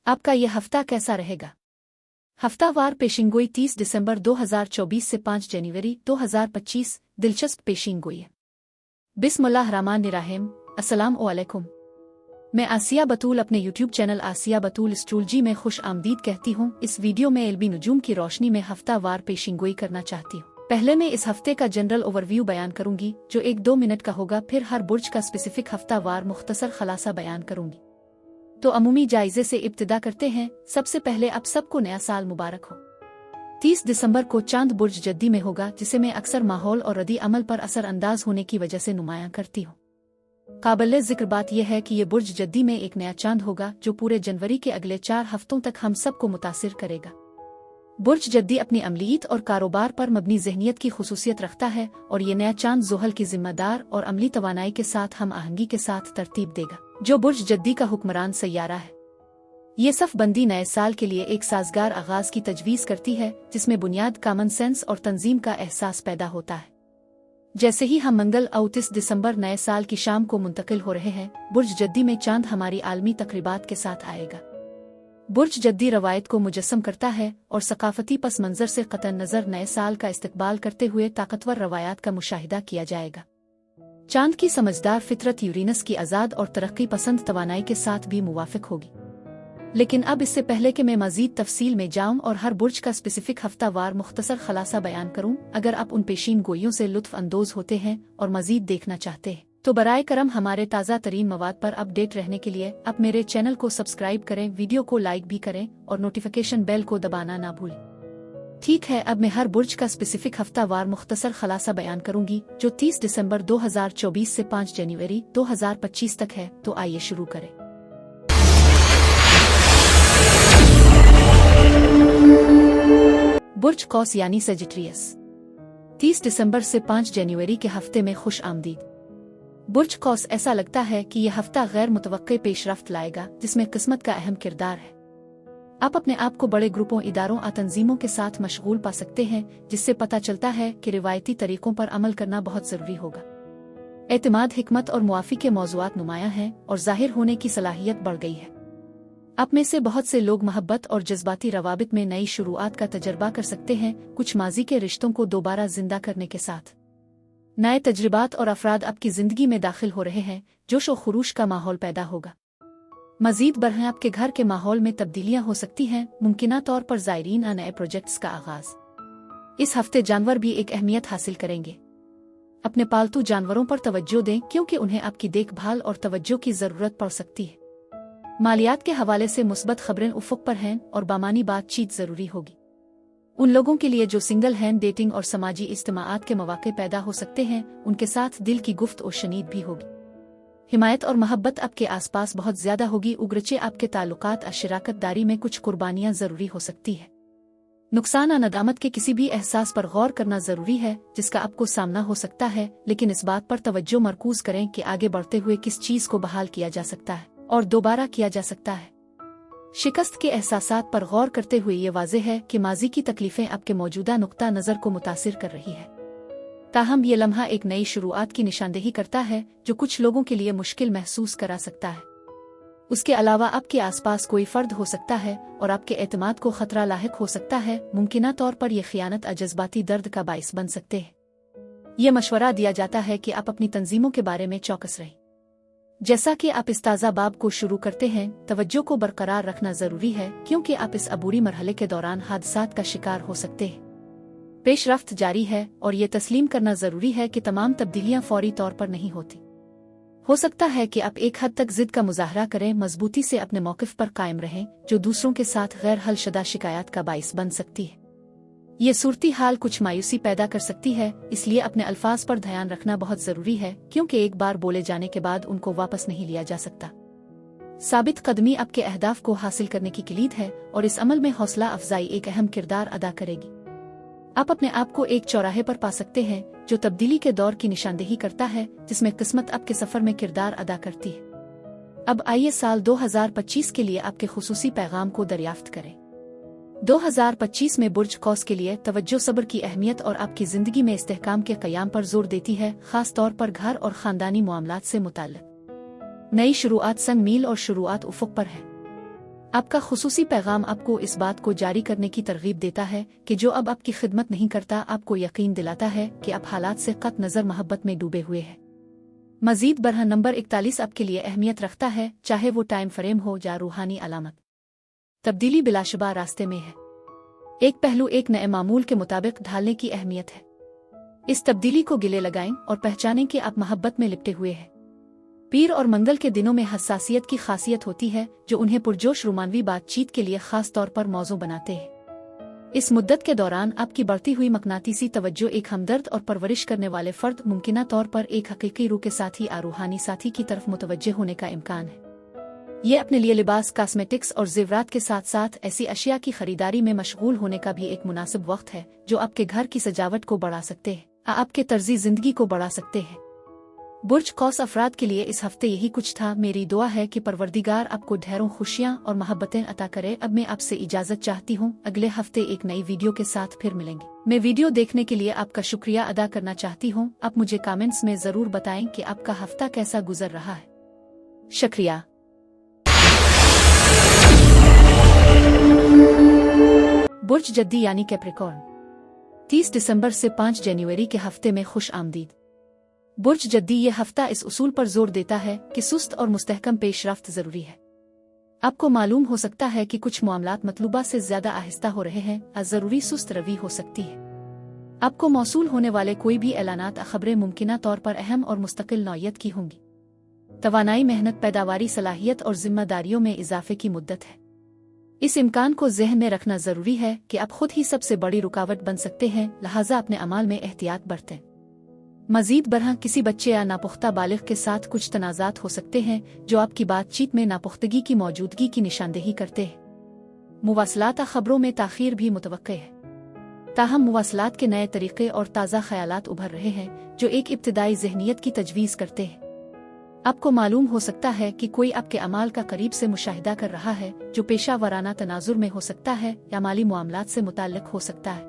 आपका यह हफ्ता कैसा रहेगा? हफ्तावार पेशिंगोई 30 दिसंबर 2024 से 5 जनवरी 2025 दिलचस्प पेशिंगोई है। बिस्मिल्लाहिर्रहमानिर्रहीम। अस्सलाम वालेकुम। मैं आसिया बतूल अपने YouTube चैनल आसिया बतूल एस्ट्रोलॉजी में खुश आमदीद कहती हूँ। इस वीडियो में एलबी नुजूम की रोशनी में हफ्तावार पेशिंगोई करना चाहती हूँ। पहले मैं इस हफ्ते का जनरल ओवरव्यू बयान करूंगी जो 1-2 मिनट का होगा, फिर हर बुर्ज का स्पेसिफिक हफ्तावार मुख्तसर खलासा बयान करूंगी। तो अमूमी जायजे से इब्तिदा करते हैं। सबसे पहले आप सबको नया साल मुबारक हो। 30 दिसंबर को चांद बुर्ज जद्दी में होगा, जिसे मैं अक्सर माहौल और रद्दी अमल पर असरअंदाज होने की वजह से नुमायां करती हूँ। काबिल जिक्र बात यह है कि ये बुर्ज जद्दी में एक नया चांद होगा जो पूरे जनवरी के अगले 4 हफ्तों तक हम सबको मुतासिर करेगा। बुर्ज जद्दी अपनी अमलीयत और कारोबार पर मबनी ज़हनियत की खुसूसियत रखता है और ये नया चांद ज़ुहल की जिम्मेदार और अमली तवानाई के साथ हम आहंगी के साथ तरतीब देगा, जो बुर्ज जद्दी का हुक्मरान सैयारा है। ये सफ़बंदी नए साल के लिए एक साजगार आगाज की तजवीज़ करती है, जिसमें बुनियाद कॉमन सेंस और तंजीम का एहसास पैदा होता है। जैसे ही हम मंगल 29 दिसंबर नए साल की शाम को मुंतकिल हो रहे हैं, बुर्ज जद्दी में चांद हमारी आलमी तकरीबात के साथ आएगा। बुर्ज जद्दी रवायत को मुजस्सम करता है और सकाफती पस मंजर से कतन नज़र नए साल का इस्तकबाल करते हुए ताकतवर रवायात का मुशाहिदा किया जाएगा। चांद की समझदार फितरत यूरेनस की आज़ाद और तरक्की पसंद तवानाई के साथ भी मुवाफिक होगी। लेकिन अब इससे पहले कि मैं मज़ीद तफसील में जाऊं और हर बुर्ज का स्पेसिफिक हफ्तावार मुख्तसर खलासा बयान करूं, अगर आप उन पेशीन गोइयों से लुत्फ अंदोज होते हैं और मज़ीद देखना चाहते हैं तो बराए करम हमारे ताज़ा तरीन मवाद पर अपडेट रहने के लिए आप मेरे चैनल को सब्सक्राइब करें, वीडियो को लाइक भी करें और नोटिफिकेशन बेल को दबाना ना भूलें। ठीक है, अब मैं हर बुर्ज का स्पेसिफिक हफ्तावार मुख्तसर खलासा बयान करूंगी जो 30 दिसंबर 2024 से 5 जनवरी 2025 तक है। तो आइए शुरू करें। बुर्ज कौस यानी सेजिटेरियस। 30 दिसंबर से 5 जनवरी के हफ्ते में खुश आमदीद। बुर्ज कौस ऐसा लगता है कि यह हफ्ता गैर मुतवक्के पेशरफ्त लाएगा, जिसमें किस्मत का अहम किरदार है। आप अपने आप को बड़े ग्रुपों, इदारों और तंजीमों के साथ मशगूल पा सकते हैं, जिससे पता चलता है कि रिवायती तरीकों पर अमल करना बहुत ज़रूरी होगा। एतमाद, हिकमत और मुआफ़ी के मौज़ूआत नुमायां हैं और ज़ाहिर होने की सलाहियत बढ़ गई है। आप में से बहुत से लोग मोहब्बत और जज्बाती रवाबित में नई शुरुआत का तजर्बा कर सकते हैं, कुछ माजी के रिश्तों को दोबारा जिंदा करने के साथ। नए तजर्बात और अफराद आपकी जिंदगी में दाखिल हो रहे हैं, जोश और खुरूश का माहौल पैदा होगा। मजीद बढ़ें, आपके घर के माहौल में तब्दीलियां हो सकती हैं, मुमकिना तौर पर ज़ायरीन और नए प्रोजेक्ट्स का आगाज। इस हफ्ते जानवर भी एक अहमियत हासिल करेंगे। अपने पालतू जानवरों पर तवज्जो दें, क्योंकि उन्हें आपकी देखभाल और तवज्जो की ज़रूरत पड़ सकती है। मालियात के हवाले से मुस्बत खबरें उफ़ुक़ पर हैं और बामानी बातचीत ज़रूरी होगी। उन लोगों के लिए जो सिंगल हैं, डेटिंग और समाजी इज्तिमाआत के मौक़े पैदा हो सकते हैं, उनके साथ दिल की गुफ्त और शनीद भी होगी। हिमायत और मोहब्बत आपके आसपास बहुत ज़्यादा होगी, उगरचे आपके ताल्लुकात और शराकत दारी में कुछ कुर्बानियाँ ज़रूरी हो सकती है। नुकसान और नदामत के किसी भी एहसास पर गौर करना ज़रूरी है जिसका आपको सामना हो सकता है, लेकिन इस बात पर तवज्जो मरकूज़ करें कि आगे बढ़ते हुए किस चीज़ को बहाल किया जा सकता है और दोबारा किया जा सकता है। शिकस्त के एहसासात पर गौर करते हुए ये वाज़ेह है कि माजी की तकलीफ़ें आपके मौजूदा नुक्ता नज़र को मुतासिर कर रही है। ताहम ये लम्हा एक नई शुरुआत की निशानदेही करता है जो कुछ लोगों के लिए मुश्किल महसूस करा सकता है। उसके अलावा आपके आसपास कोई फ़र्द हो सकता है और आपके एतमाद को ख़तरा लाहिक हो सकता है। मुमकिना तौर पर यह खियानत और जज्बाती दर्द का बाइस बन सकते हैं। ये मशवरा दिया जाता है कि आप अपनी तंजीमों के बारे में चौकस रहें। जैसा कि आप इस ताज़ा बाब को शुरू करते हैं, तवज्जो को बरकरार रखना ज़रूरी है, क्योंकि आप इस अबूरी मरहले के दौरान हादसात का शिकार हो सकते हैं। पेशरफ्त जारी है और ये तस्लीम करना ज़रूरी है कि तमाम तब्दीलियां फौरी तौर पर नहीं होती। हो सकता है कि आप एक हद तक जिद का मुजाहरा करें, मजबूती से अपने मौक़िफ़ पर कायम रहें, जो दूसरों के साथ गैर हल शुदा शिकायत का बाइस बन सकती है। ये सूरती हाल कुछ मायूसी पैदा कर सकती है, इसलिए अपने अल्फाज पर ध्यान रखना बहुत ज़रूरी है, क्योंकि एक बार बोले जाने के बाद उनको वापस नहीं लिया जा सकता। साबित कदमी आपके अहदाफ को हासिल करने की किलीद है और इस अमल में हौसला अफजाई एक अहम किरदार अदा करेगी। आप अपने आप को एक चौराहे पर पा सकते हैं जो तब्दीली के दौर की निशानदेही करता है, जिसमें किस्मत आपके सफ़र में किरदार अदा करती है। अब आइए साल 2025 के लिए आपके खुसूसी पैगाम को दरियाफ्त करें। 2025 में बुर्ज कौस के लिए तवज्जो सब्र की अहमियत और आपकी ज़िंदगी में इस्तेहकाम के क़याम पर जोर देती है, ख़ास तौर पर घर और ख़ानदानी मामलात से मुताल्लिक़। नई शुरुआत संग मील और शुरुआत उफ़ुक़ पर है। आपका खुसूसी पैगाम आपको इस बात को जारी करने की तरगीब देता है कि जो अब आपकी खिदमत नहीं करता, आपको यकीन दिलाता है कि आप हालात से कत नज़र मोहब्बत में डूबे हुए हैं। मजीद बरह नंबर 41 आपके लिए अहमियत रखता है, चाहे वो टाइम फ्रेम हो या रूहानी अलामत। तब्दीली बिलाशुबा रास्ते में है। एक पहलू एक नए मामूल के मुताबिक ढालने की अहमियत है। इस तब्दीली को गिले लगाएं और पहचानें कि आप मोहब्बत में लिपटे हुए हैं। पीर और मंगल के दिनों में हसासियत की खासियत होती है जो उन्हें पुरजोश रोमानवी बातचीत के लिए खास तौर पर मौजू बनाते हैं। इस मुद्दत के दौरान आपकी बढ़ती हुई मकनातीसी तवज्जो एक हमदर्द और परवरिश करने वाले फर्द, मुमकिना तौर पर एक हकीकी रूह के साथी या रूहानी साथी की तरफ मुतवज्जे होने का इम्कान है। ये अपने लिए लिबास, कॉस्मेटिक्स और जेवरात के साथ साथ ऐसी अशिया की खरीदारी में मशगूल होने का भी एक मुनासिब वक्त है जो आपके घर की सजावट को बढ़ा सकते हैं, आपके तर्जी जिंदगी को बढ़ा सकते हैं। बुर्ज कौस अफराद के लिए इस हफ्ते यही कुछ था। मेरी दुआ है कि परवरदिगार आपको ढेरों खुशियां और मोहब्बतें अता करे। अब मैं आपसे इजाजत चाहती हूँ। अगले हफ्ते एक नई वीडियो के साथ फिर मिलेंगे। मैं वीडियो देखने के लिए आपका शुक्रिया अदा करना चाहती हूँ। आप मुझे कमेंट्स में जरूर बताएं कि आपका हफ्ता कैसा गुजर रहा है। शुक्रिया। बुर्ज जद्दी यानी कैप्रिकॉर्न 30 दिसंबर से 5 जनवरी के हफ्ते में खुश आमदीद। बुर्ज जद्दी ये हफ्ता इस उसूल पर जोर देता है कि सुस्त और मुस्तहकम पेशरफ्त जरूरी है। आपको मालूम हो सकता है कि कुछ मामलात मतलूबा से ज्यादा आहिस्ता हो रहे हैं, ज़रूरी सुस्त रवि हो सकती है। आपको मौसूल होने वाले कोई भी ऐलानात खबरें मुमकिना तौर पर अहम और मुस्तकिल नौयत की होंगी। तवानाई, मेहनत, पैदावारी, सलाहियत और जिम्मेदारियों में इजाफे की मुद्दत है। इस इम्कान को ज़हन में रखना जरूरी है कि आप खुद ही सबसे बड़ी रुकावट बन सकते हैं, लिहाजा अपने अमाल में एहतियात बरतें। मजीद बरह किसी बच्चे या नापुख्ता बालिग के साथ कुछ तनाज़ात हो सकते हैं जो आपकी बातचीत में नापुख्तगी की मौजूदगी की निशानदेही करते हैं। मुवासलात खबरों में ताख़ीर भी मुतवक्के है, ताहम मुवासलात के नए तरीक़े और ताज़ा ख़यालात उभर रहे हैं जो एक इब्तिदाई ज़हनियत की तजवीज़ करते हैं। आपको मालूम हो सकता है कि कोई आपके अमाल का करीब से मुशाहिदा कर रहा है जो पेशा वराना तनाजुर में हो सकता है या माली मामलात से मुताल्लिक हो सकता है।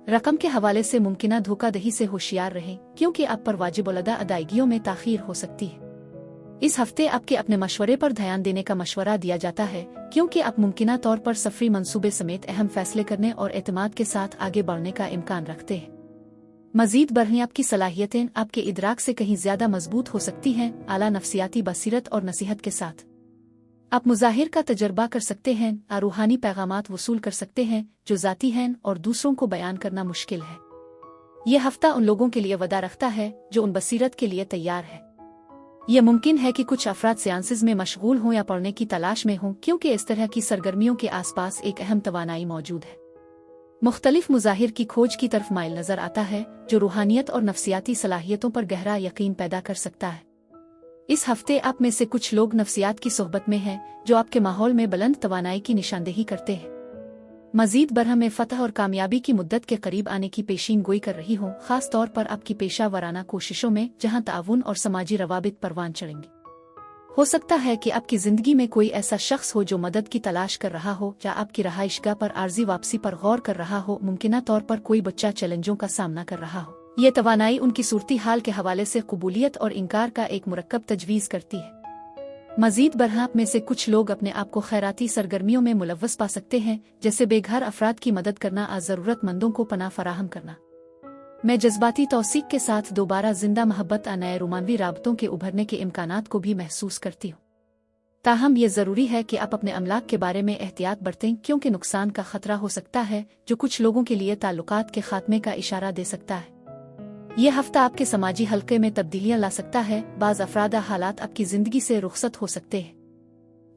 रकम के हवाले से मुमकिना धोखाधड़ी से होशियार रहें क्योंकि आप पर वाजिब-उल-अदा अदायगियों में ताख़ीर हो सकती है। इस हफ्ते आपके अपने मशवरे पर ध्यान देने का मशवरा दिया जाता है क्योंकि आप मुमकिना तौर पर सफरी मंसूबे समेत अहम फैसले करने और एतमाद के साथ आगे बढ़ने का इम्कान रखते हैं। मजीद बरह आपकी सलाहियतें आपके इदराक से कहीं ज्यादा मजबूत हो सकती हैं। आला नफ्सियाती बसीरत और नसीहत के साथ आप मुजाहिर का तजर्बा कर सकते हैं, रूहानी पैगामात वसूल कर सकते हैं जो ज़ाती हैं और दूसरों को बयान करना मुश्किल है। यह हफ्ता उन लोगों के लिए वदा रखता है जो उन बसीरत के लिए तैयार है। यह मुमकिन है कि कुछ अफराद सेंसेस में मशगूल हों या पढ़ने की तलाश में हों क्योंकि इस तरह की सरगर्मियों के आसपास एक अहम तवानाई मौजूद है। मुख्तलिफ मुजाहिर की खोज की तरफ माइल नजर आता है जो रूहानियत और नफ्सियाती सलाहियतों पर गहरा यकीन पैदा कर सकता है। इस हफ्ते आप में से कुछ लोग नफ्सियात की सोहबत में हैं जो आपके माहौल में बुलंद तवानाई की निशानदेही करते हैं। मजीद बरह में फतह और कामयाबी की मुद्दत के करीब आने की पेशीन गोई कर रही हो, खास तौर पर आपकी पेशा वराना कोशिशों में जहां ताउन और समाजी रवाबित परवान चढ़ेंगे। हो सकता है कि आपकी जिंदगी में कोई ऐसा शख्स हो जो मदद की तलाश कर रहा हो या आपकी रहाइशगाह पर आर्जी वापसी पर गौर कर रहा हो। मुमकिना तौर पर कोई बच्चा चैलेंजों का सामना कर रहा हो। ये तवानाई उनकी सूरती हाल के हवाले से कबूलियत और इनकार का एक मुरक्कब तजवीज़ करती है। मजीद बरह में से कुछ लोग अपने आप को खैराती सरगर्मियों में मुलव्वस पा सकते हैं, जैसे बेघर अफराद की मदद करना, ज़रूरतमंदों को पनाह फराहम करना। मैं जज्बाती तौसीक के साथ दोबारा जिंदा मोहब्बत नए रोमानवी राबतों के उभरने के इम्कानात को भी महसूस करती हूँ। ताहम ये ज़रूरी है कि आप अपने अमलाक के बारे में एहतियात बरतें क्योंकि नुकसान का खतरा हो सकता है जो कुछ लोगों के लिए ताल्लुकात के खात्मे का इशारा दे सकता है। यह हफ्ता आपके समाजी हल्के में तब्दीलियां ला सकता है। बाज़ अफरादा हालात आपकी ज़िंदगी से रुखसत हो सकते हैं,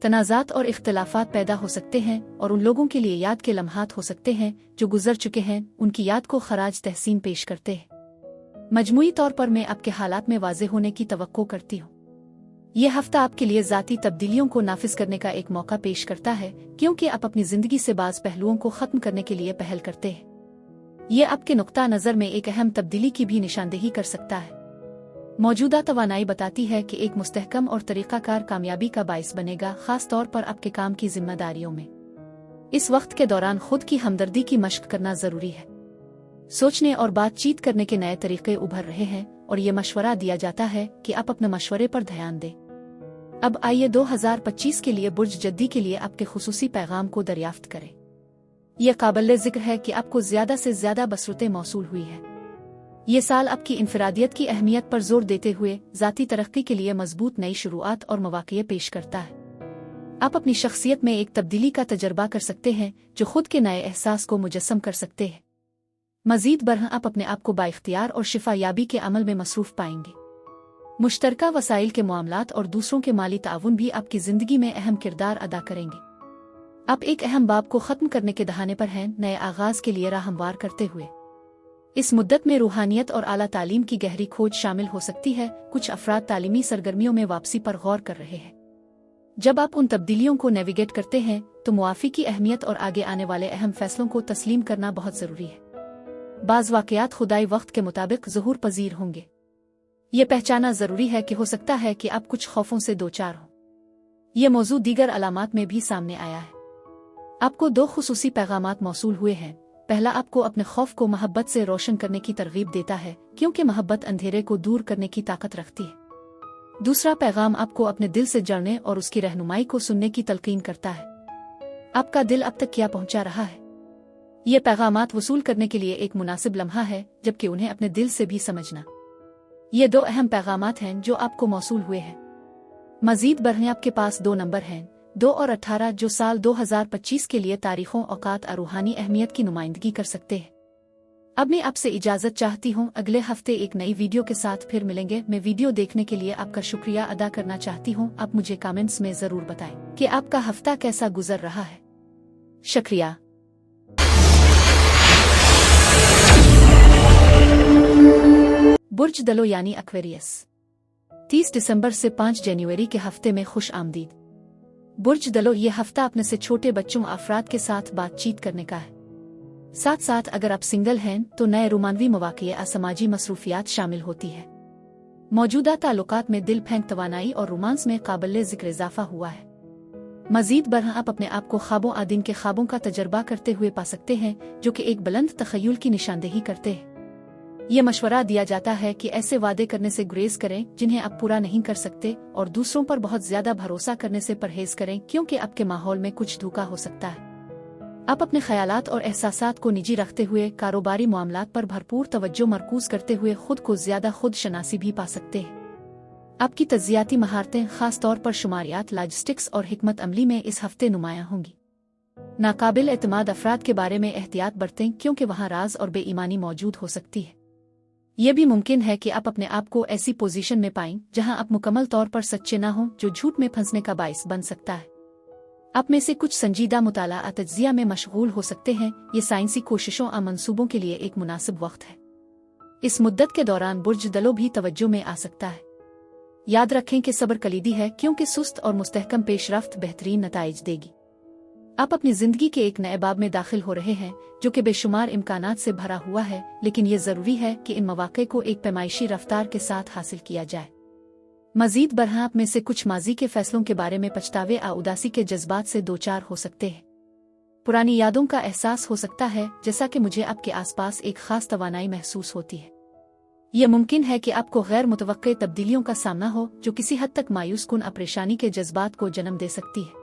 तनाज़ात और इख्तिलाफात पैदा हो सकते हैं और उन लोगों के लिए याद के लम्हात हो सकते हैं जो गुजर चुके हैं, उनकी याद को खराज तहसीन पेश करते हैं। मजमूई तौर पर मैं आपके हालात में वाज़े होने की तवक्को करती हूँ। यह हफ्ता आपके लिए ज़ाती तब्दीलियों को नाफिज करने का एक मौका पेश करता है क्योंकि आप अपनी ज़िंदगी से बाज़ पहलुओं को ख़त्म करने के लिए पहल करते हैं। यह आपके नुक्ता नज़र में एक अहम तब्दीली की भी निशानदेही कर सकता है। मौजूदा तवानाई बताती है कि एक मुस्तहकम और तरीक़ाकार कामयाबी का बाइस बनेगा, खास तौर पर आपके काम की जिम्मेदारियों में। इस वक्त के दौरान खुद की हमदर्दी की मशक करना ज़रूरी है। सोचने और बातचीत करने के नए तरीक़े उभर रहे हैं और ये मशवरा दिया जाता है कि आप अपने मशवरे पर ध्यान दें। अब आइए 2025 के लिए बुर्ज जद्दी के लिए आपके खुसूसी पैगाम को दरियाफ्त करें। यह काबिल जिक्र है कि आपको ज़्यादा से ज़्यादा बसरतें मौसूल हुई है। ये साल आपकी इनफरादियत की अहमियत पर जोर देते हुए ज़ाती तरक्की के लिए मजबूत नई शुरुआत और मौक़े पेश करता है। आप अपनी शख्सियत में एक तब्दीली का तजर्बा कर सकते हैं जो खुद के नए एहसास को मुजस्सम कर सकते हैं। मज़ीद बरह आप अपने आप को बाइख्तियार और शिफा याबी के अमल में मसरूफ़ पाएंगे। मुश्तरका वसाइल के मामलात और दूसरों के माली ताउन भी आपकी ज़िंदगी में अहम किरदार अदा करेंगे। आप एक अहम बाब को ख़त्म करने के दहाने पर हैं, नए आगाज़ के लिए राह हमवार करते हुए। इस मुद्दत में रूहानियत और आला तालीम की गहरी खोज शामिल हो सकती है। कुछ अफराद तालीमी सरगर्मियों में वापसी पर गौर कर रहे हैं। जब आप उन तब्दीलियों को नेविगेट करते हैं तो मुआफ़ी की अहमियत और आगे आने वाले अहम फैसलों को तस्लीम करना बहुत ज़रूरी है। बाज़ वाक़यात खुदाई वक्त के मुताबिक ज़ुहूर पजीर होंगे। ये पहचाना ज़रूरी है कि हो सकता है कि आप कुछ खौफों से दो चार हो। ये मौजू दीगर अलामात में भी सामने आया है। आपको दो खुसूसी पैगामात मौसूल हुए हैं। पहला आपको अपने खौफ को मोहब्बत से रोशन करने की तरगीब देता है, क्योंकि मोहब्बत अंधेरे को दूर करने की ताकत रखती है। दूसरा पैगाम आपको अपने दिल से जड़ने और उसकी रहनुमाई को सुनने की तलकीन करता है। आपका दिल अब तक क्या पहुंचा रहा है? ये पैगामात वसूल करने के लिए एक मुनासिब लम्हा है, जबकि उन्हें अपने दिल से भी समझना। ये दो अहम पैगामात हैं जो आपको मौसूल हुए हैं। मजीद बरह आपके पास दो नंबर हैं, 2 और 18, जो साल 2025 के लिए तारीखों, औकात और रूहानी अहमियत की नुमाइंदगी कर सकते हैं। अब मैं आपसे इजाज़त चाहती हूँ। अगले हफ्ते एक नई वीडियो के साथ फिर मिलेंगे। मैं वीडियो देखने के लिए आपका शुक्रिया अदा करना चाहती हूँ। आप मुझे कमेंट्स में ज़रूर बताएं कि आपका हफ्ता कैसा गुजर रहा है। शुक्रिया। बुर्ज दलो यानी एक्वेरियस, 30 दिसंबर से 5 जनवरी के हफ्ते में खुश आमदीद। बुर्ज दलो ये हफ्ता अपने से छोटे बच्चों अफराद के साथ बातचीत करने का है। साथ साथ अगर आप सिंगल हैं तो नए रोमानवी मौक़े या समाजी मसरूफियात शामिल होती है। मौजूदा ताल्लुकात में दिल फेंक तवानाई और रोमांस में काबिल ज़िक्र इजाफा हुआ है। मजीद बरह आप अपने आप को ख्वाबों आदिन के ख्वाबों का तजर्बा करते हुए पा सकते हैं, जो कि एक बुलंद तख़य्युल की निशानदेही करते हैं। ये मशवरा दिया जाता है कि ऐसे वादे करने से गुरेज करें जिन्हें आप पूरा नहीं कर सकते, और दूसरों पर बहुत ज्यादा भरोसा करने से परहेज करें, क्योंकि आपके माहौल में कुछ धोखा हो सकता है। आप अपने ख्यालात और एहसासात को निजी रखते हुए कारोबारी मामलात पर भरपूर तवज्जो मरकूज करते हुए खुद को ज्यादा खुद शनासी भी पा सकते हैं। आपकी तज्जियाती महारतें, खास तौर पर शुमारियात, लॉजिस्टिक्स और हिकमत अमली में इस हफ्ते नुमायां होंगी। नाकाबिल एतमाद अफराद के बारे में एहतियात बरतें, क्योंकि वहाँ राज और बेईमानी मौजूद हो सकती है। यह भी मुमकिन है कि आप अपने आप को ऐसी पोजीशन में पाएं जहां आप मुकम्मल तौर पर सच्चे ना हों, जो झूठ में फंसने का बाइस बन सकता है। आप में से कुछ संजीदा मुताला तज्जिया में मशगूल हो सकते हैं। ये साइंसी कोशिशों और मंसूबों के लिए एक मुनासिब वक्त है। इस मुद्दत के दौरान बुर्ज दलो भी तवज्जो में आ सकता है। याद रखें कि सब्र कलीदी है, क्योंकि सुस्त और मुस्तहकम पेशरफ्त बेहतरीन नताइज देगी। आप अपनी जिंदगी के एक नए बाब में दाखिल हो रहे हैं, जो कि बेशुमार इम्कानात से भरा हुआ है, लेकिन ये ज़रूरी है कि इन मौक़े को एक पैमाइशी रफ्तार के साथ हासिल किया जाए। मजीद बरह आप में से कुछ माजी के फैसलों के बारे में पछतावे और उदासी के जज्बात से दो चार हो सकते हैं। पुरानी यादों का एहसास हो सकता है, जैसा कि मुझे आपके आसपास एक खास तवानाई महसूस होती है। यह मुमकिन है कि आपको गैर मुतवक्के तब्दीलियों का सामना हो, जो किसी हद तक मायूस कुन और परेशानी के जज्बात को जन्म दे सकती है।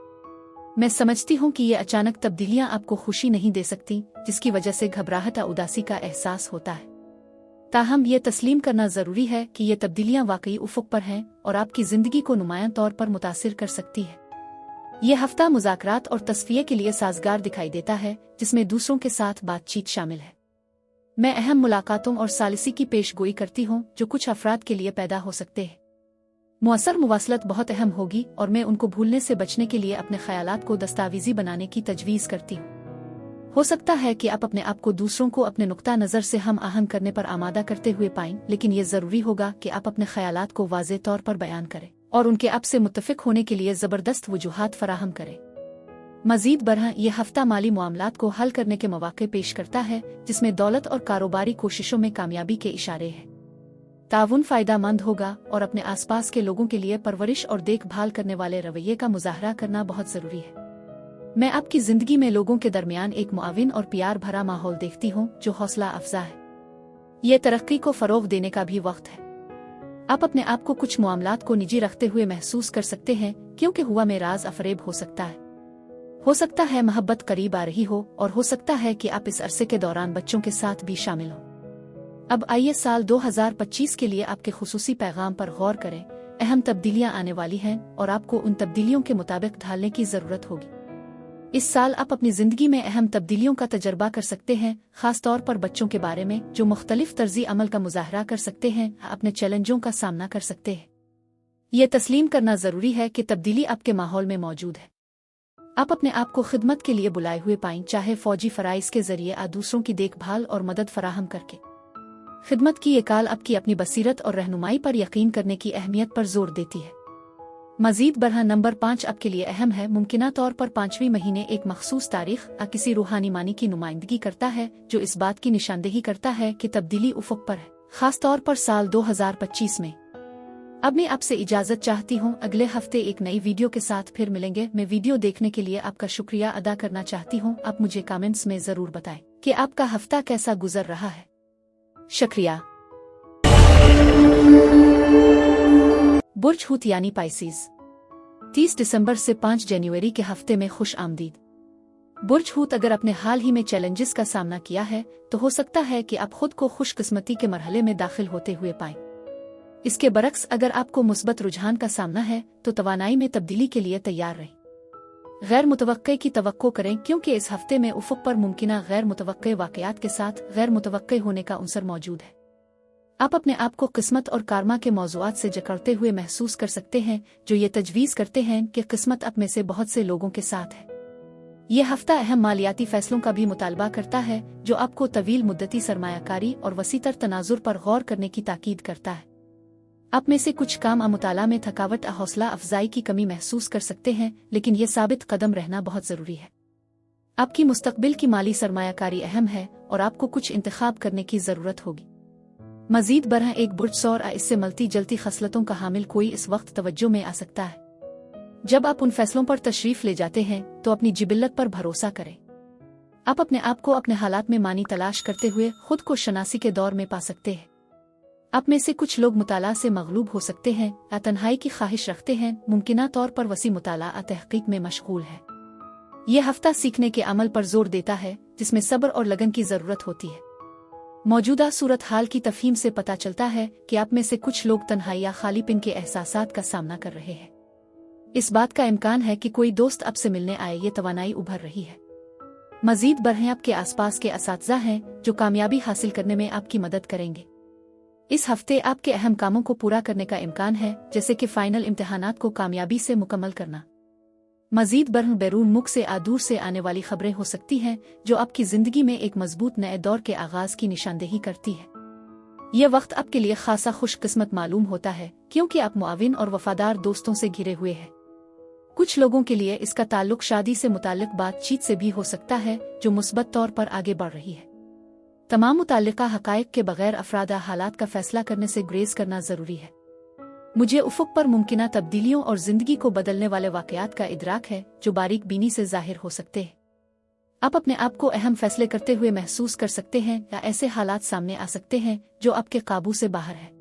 मैं समझती हूँ कि ये अचानक तब्दीलियाँ आपको खुशी नहीं दे सकती, जिसकी वजह से घबराहट और उदासी का एहसास होता है। ताहम ये तस्लीम करना ज़रूरी है कि ये तब्दीलियाँ वाकई उफ़ुक़ पर हैं और आपकी ज़िंदगी को नुमायां तौर पर मुतासिर कर सकती है। यह हफ्ता मुज़ाकरात और तस्फ़िये के लिए साजगार दिखाई देता है, जिसमें दूसरों के साथ बातचीत शामिल है। मैं अहम मुलाकातों और सालिसी की पेशगोई करती हूँ, जो कुछ अफराद के लिए पैदा हो सकते हैं। मुअस्सर मुवासलत बहुत अहम होगी, और मैं उनको भूलने से बचने के लिए अपने ख़यालात को दस्तावेज़ी बनाने की तजवीज़ करती हूँ। हो सकता है कि आप अपने आप को दूसरों को अपने नुक्ता नज़र से हम आहंग करने पर आमादा करते हुए पाएं, लेकिन ये ज़रूरी होगा कि आप अपने ख़यालात को वाज़ेह तौर पर बयान करें और उनके आपसे मुत्तफ़िक होने के लिए ज़बरदस्त वजूहात फराहम करें। मज़ीद बरह यह हफ्ता माली मामलात को हल करने के मौक़े पेश करता है, जिसमें दौलत और कारोबारी कोशिशों में कामयाबी के इशारे हैं। ताउन फ़ायदेमंद होगा, और अपने आसपास के लोगों के लिए परवरिश और देखभाल करने वाले रवैये का मुज़ाहरा करना बहुत ज़रूरी है। मैं आपकी ज़िंदगी में लोगों के दरमियान एक मुआविन और प्यार भरा माहौल देखती हूँ, जो हौसला अफजा है। ये तरक्की को फ़रोग़ देने का भी वक्त है। आप अपने आप को कुछ मामलात को निजी रखते हुए महसूस कर सकते हैं, क्योंकि हुआ में राज अफरेब हो सकता है। हो सकता है मोहब्बत करीब आ रही हो, और हो सकता है कि आप इस अरसे के दौरान बच्चों के साथ भी शामिल हो। अब आइए साल 2025 के लिए आपके खुसूसी पैगाम पर गौर करें। अहम तब्दीलियां आने वाली हैं और आपको उन तब्दीलियों के मुताबिक ढालने की जरूरत होगी। इस साल आप अपनी जिंदगी में अहम तब्दीलियों का तजर्बा कर सकते हैं, खास तौर पर बच्चों के बारे में, जो मुख्तलिफ तर्जी अमल का मुजाहरा कर सकते हैं, अपने चैलेंजों का सामना कर सकते हैं। यह तस्लीम करना जरूरी है कि तब्दीली आपके माहौल में मौजूद है। आप अपने आप को खिदमत के लिए बुलाए हुए पाएं, चाहे फौजी फराइज के जरिए दूसरों की देखभाल और मदद फराहम करके। खिदमत की ये काल आपकी अपनी बसीरत और रहनुमाई पर यकीन करने की अहमियत पर जोर देती है। मजीद बरहा नंबर 5 आपके लिए अहम है। मुमकिना तौर पर 5वीं महीने एक मखसूस तारीख किसी रूहानी मानी की नुमाइंदगी करता है, जो इस बात की निशानदेही करता है कि तब्दीली उफक पर है, खास तौर पर साल 2025 में। अब मैं आपसे इजाजत चाहती हूँ। अगले हफ्ते एक नई वीडियो के साथ फिर मिलेंगे। मैं वीडियो देखने के लिए आपका शुक्रिया अदा करना चाहती हूँ। आप मुझे कमेंट्स में जरूर बताएं कि आपका हफ्ता कैसा गुजर रहा है। शुक्रिया। बुर्ज हूत यानी पाइसीज, 30 दिसंबर से 5 जनवरी के हफ्ते में खुश आमदीद। बुर्ज हूत अगर आपने हाल ही में चैलेंजेस का सामना किया है, तो हो सकता है कि आप खुद को खुशकिस्मती के मरहले में दाखिल होते हुए पाएं। इसके बरक्स अगर आपको मुस्बत रुझान का सामना है, तो तवानाई में तब्दीली के लिए तैयार रहें। गैर मुतवक्के की तवक्को करें, क्योंकि इस हफ्ते में उफक पर मुमकिना गैर मुतवक्के वाकयात के साथ गैर मुतवक्के होने का उनसर मौजूद है। आप अपने आप को किस्मत और कारमा के मौज़ूआत से जकड़ते हुए महसूस कर सकते हैं, जो ये तजवीज़ करते हैं कि किस्मत आप में से बहुत से लोगों के साथ है। यह हफ्ता अहम मालियाती फैसलों का भी मुतालबा करता है, जो आपको तवील मुद्दती सरमायाकारी और वसीतर तनाजुर पर गौर करने की ताकीद करता है। आप में से कुछ काम मुताला में थकावट हौसला अफजाई की कमी महसूस कर सकते हैं, लेकिन यह साबित कदम रहना बहुत ज़रूरी है। आपकी मुस्तकबिल की माली सरमायाकारी अहम है और आपको कुछ इंतखाब करने की ज़रूरत होगी। मजीद बरह एक बुर्ज सौर इससे मलती जलती खसलतों का हामिल कोई इस वक्त तवज्जो में आ सकता है। जब आप उन फैसलों पर तशरीफ ले जाते हैं, तो अपनी जिबिल्लत पर भरोसा करें। आप अपने आप को अपने हालात में मानी तलाश करते हुए खुद को शनासी के दौर में पा सकते हैं। आप में से कुछ लोग मुताला से मगलूब हो सकते हैं या तन्हाई की ख्वाहिश रखते हैं, मुमकिना तौर पर वसी मुताला तहकीक में मशगूल है। यह हफ्ता सीखने के अमल पर जोर देता है, जिसमें सब्र और लगन की जरूरत होती है। मौजूदा सूरत हाल की तफहीम से पता चलता है कि आप में से कुछ लोग तन्हाई या खालीपन के एहसासात का सामना कर रहे हैं। इस बात का इम्कान है कि कोई दोस्त आपसे मिलने आए, ये तवानाई उभर रही है। मजीद बरहें आपके आसपास के असातिज़ा हैं, जो कामयाबी हासिल करने में आपकी मदद करेंगे। इस हफ्ते आपके अहम कामों को पूरा करने का इम्कान है, जैसे कि फाइनल इम्तिहानात को कामयाबी से मुकम्मल करना। मजीद बरह बैरून मुल्क से दूर से आने वाली खबरें हो सकती हैं, जो आपकी जिंदगी में एक मजबूत नए दौर के आगाज की निशानदेही करती है। यह वक्त आपके लिए खासा खुशकिस्मत मालूम होता है, क्योंकि आप मुआविन और वफादार दोस्तों से घिरे हुए हैं। कुछ लोगों के लिए इसका ताल्लुक शादी से मुताल्लिक बातचीत से भी हो सकता है, जो मुस्बत तौर पर आगे बढ़ रही है। तमाम मुताल्लिका हकायक के बगैर अफरादा हालात का फैसला करने से ग्रेज करना जरूरी है। मुझे उफक पर मुमकिना तब्दीलियों और जिंदगी को बदलने वाले वाकयात का इदराक है, जो बारीक बीनी से जाहिर हो सकते हैं। आप अपने आप को अहम फैसले करते हुए महसूस कर सकते हैं, या ऐसे हालात सामने आ सकते हैं जो आपके काबू से बाहर है।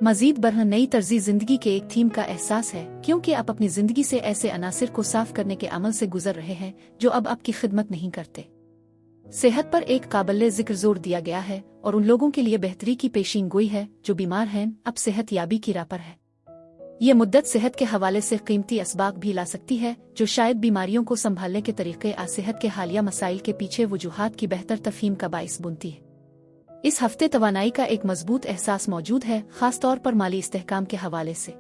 मजीद बरह नई तर्जी जिंदगी के एक थीम का एहसास है, क्योंकि आप अपनी जिंदगी से ऐसे अनासिर को साफ करने के अमल से गुजर रहे हैं जो अब आपकी खिदमत नहीं करते। सेहत पर एक काबिल जिक्र जोर दिया गया है, और उन लोगों के लिए बेहतरी की पेशीन गोई है जो बीमार हैं, अब सेहत याबी की राह पर है। ये मुद्दत सेहत के हवाले से कीमती असबाब भी ला सकती है, जो शायद बीमारियों को संभालने के तरीके सेहत के हालिया मसाइल के पीछे वजूहात की बेहतर तफहीम का बाइस बुनती है। इस हफ्ते तवानाई का एक मजबूत एहसास मौजूद है, खास तौर पर माली इस्तेहकाम के हवाले से।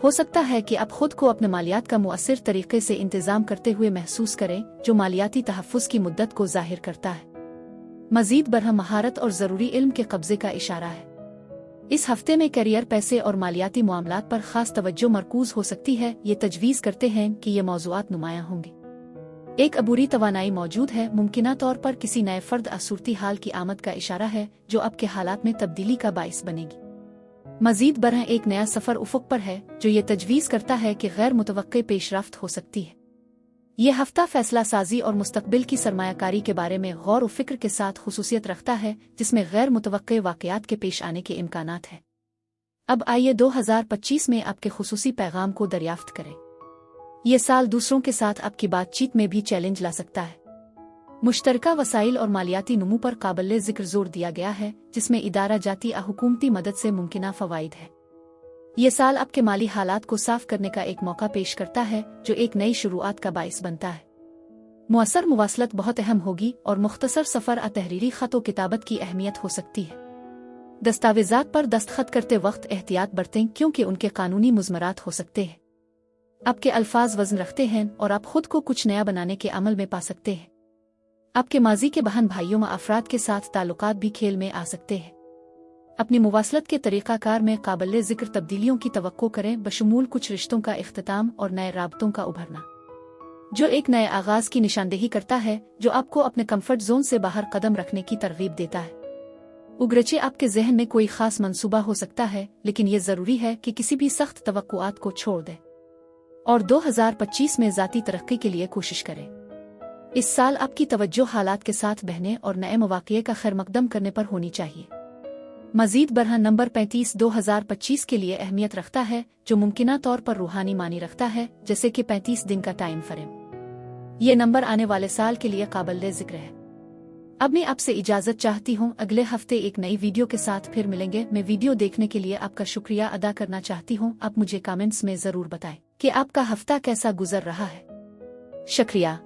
हो सकता है कि आप खुद को अपने मालियात का मुअस्सिर तरीके से इंतजाम करते हुए महसूस करें, जो मालियाती तहफ़्फ़ुज़ की मुद्दत को जाहिर करता है। मजीद बरह महारत और ज़रूरी इल्म के कब्जे का इशारा है। इस हफ्ते में करियर, पैसे और मालियाती मामलात पर खास तवज्जो मरकूज हो सकती है। ये तजवीज़ करते हैं कि ये मौज़ूआत नुमायां होंगे। एक अबूरी तवानाई मौजूद है, मुमकिना तौर पर किसी नए फर्द सूरती हाल की आमद का इशारा है, जो आपके हालात में तब्दीली का बाइस बनेगी। मजीद बरह एक नया सफ़र उफ़ुक़ पर है, जो ये तजवीज़ करता है कि गैर मुतवक्के पेशरफ्त हो सकती है। यह हफ्ता फैसला साजी और मुस्तकबिल की सरमायाकारी के बारे में गौर व फिक्र के साथ खुसूसियत रखता है, जिसमें गैर मुतवक्के वाक़यात के पेश आने के इम्कानात हैं। अब आइए 2025 में आपके खुसूसी पैगाम को दरियाफ्त करें। ये साल दूसरों के साथ आपकी बातचीत में भी चैलेंज ला सकता है। मुश्तरका वसाइल और मालियाती नमू पर काबिल जिक्र जोर दिया गया है, जिसमें इदारा जाती हुकूमती मदद से मुमकिना फवाइद है। ये साल आपके माली हालात को साफ करने का एक मौका पेश करता है, जो एक नई शुरुआत का बाइस बनता है। मुअस्सर मुवासलत बहुत अहम होगी और मुख्तसर सफ़र तहरीरी ख़त व किताबत की अहमियत हो सकती है। दस्तावेज़ात पर दस्तखत करते वक्त एहतियात बरतें, क्योंकि उनके कानूनी मुज़मरात हो सकते हैं। आपके अल्फाज वज़न रखते हैं और आप खुद को कुछ नया बनाने के अमल में पा सकते हैं। आपके माजी के बहन भाइयों में अफराद के साथ ताल्लुकात भी खेल में आ सकते हैं। अपनी मुवासलत के तरीक़ाकार में काबिल ज़िक्र तब्दीलियों की तवक्को करें, बशमूल कुछ रिश्तों का इख्तिताम और नए राबतों का उभरना, जो एक नए आगाज़ की निशानदेही करता है, जो आपको अपने कम्फर्ट जोन से बाहर कदम रखने की तरगीब देता है। उगरचे आपके जहन में कोई खास मंसूबा हो सकता है, लेकिन ये ज़रूरी है कि किसी भी सख्त तवक्कुआत को छोड़ दें और 2025 में ज़ाती तरक्की के लिए कोशिश करें। इस साल आपकी तवज्जो हालात के साथ बहने और नए मौक़े का खैरमकदम करने पर होनी चाहिए। मज़ीद बरहन नंबर 35 2025 के लिए अहमियत रखता है, जो मुमकिना तौर पर रूहानी मानी रखता है, जैसे कि 35 दिन का टाइम फ्रेम। ये नंबर आने वाले साल के लिए काबिल ज़िक्र है। अब मैं आपसे इजाज़त चाहती हूँ। अगले हफ्ते एक नई वीडियो के साथ फिर मिलेंगे। मैं वीडियो देखने के लिए आपका शुक्रिया अदा करना चाहती हूँ। आप मुझे कमेंट्स में ज़रूर बताएं कि आपका हफ्ता कैसा गुजर रहा है। शुक्रिया।